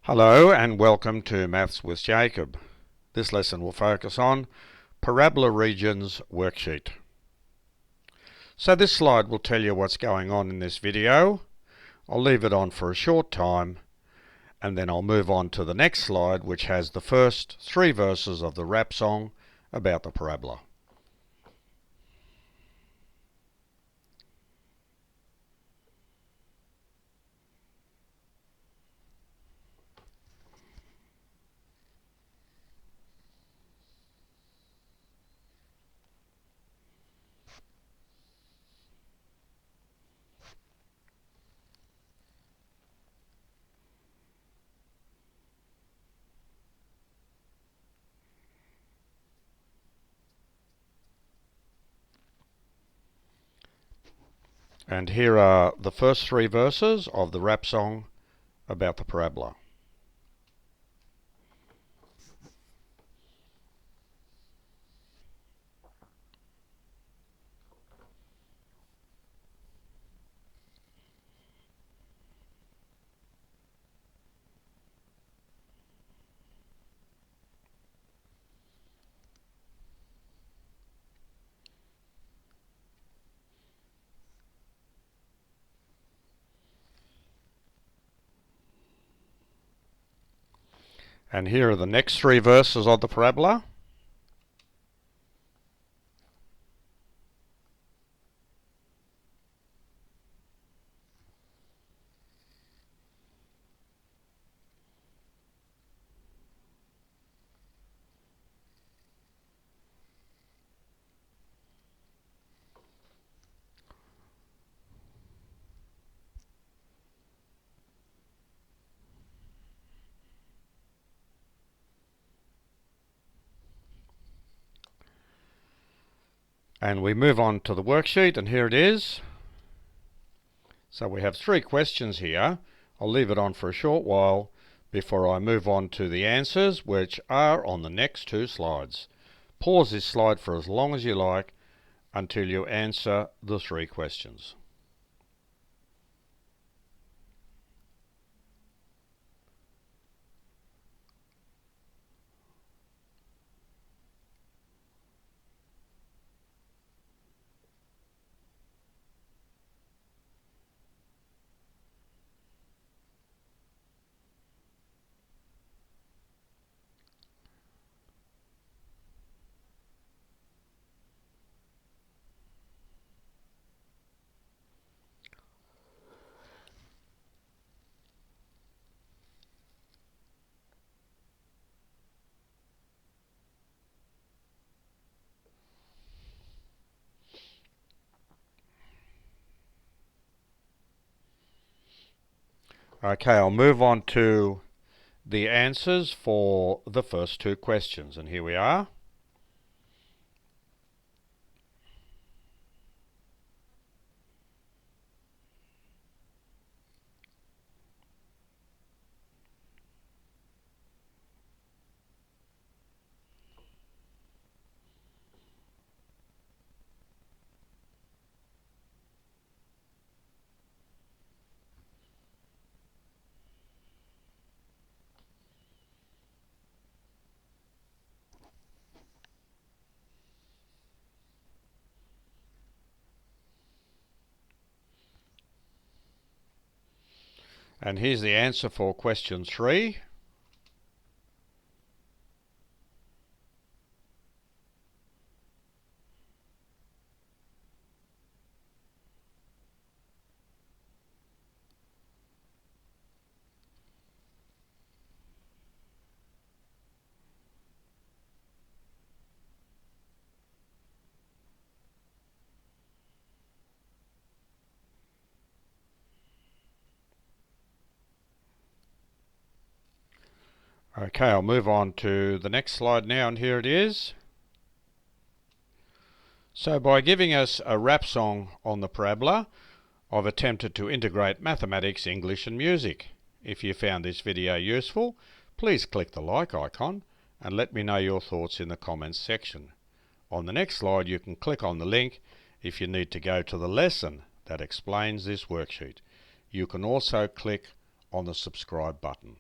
Hello and welcome to Maths with Jacob. This lesson will focus on parabola regions worksheet. So this slide will tell you what's going on in this video. I'll leave it on for a short time and then I'll move on to the next slide, which has the first 3 verses of the rap song about the parabola. And here are the first 3 verses of the rap song about the parabola. And here are the next 3 verses of the parabola. And we move on to the worksheet, and here it is. So we have 3 questions here. I'll leave it on for a short while before I move on to the answers, which are on the next 2 slides. Pause this slide for as long as you like until you answer the 3 questions. Okay, I'll move on to the answers for the first 2 questions, and here we are. And here's the answer for question 3. Okay, I'll move on to the next slide now, and here it is. So by giving us a rap song on the parabola, I've attempted to integrate mathematics, English and music. If you found this video useful, please click the like icon and let me know your thoughts in the comments section. On the next slide you can click on the link if you need to go to the lesson that explains this worksheet. You can also click on the subscribe button.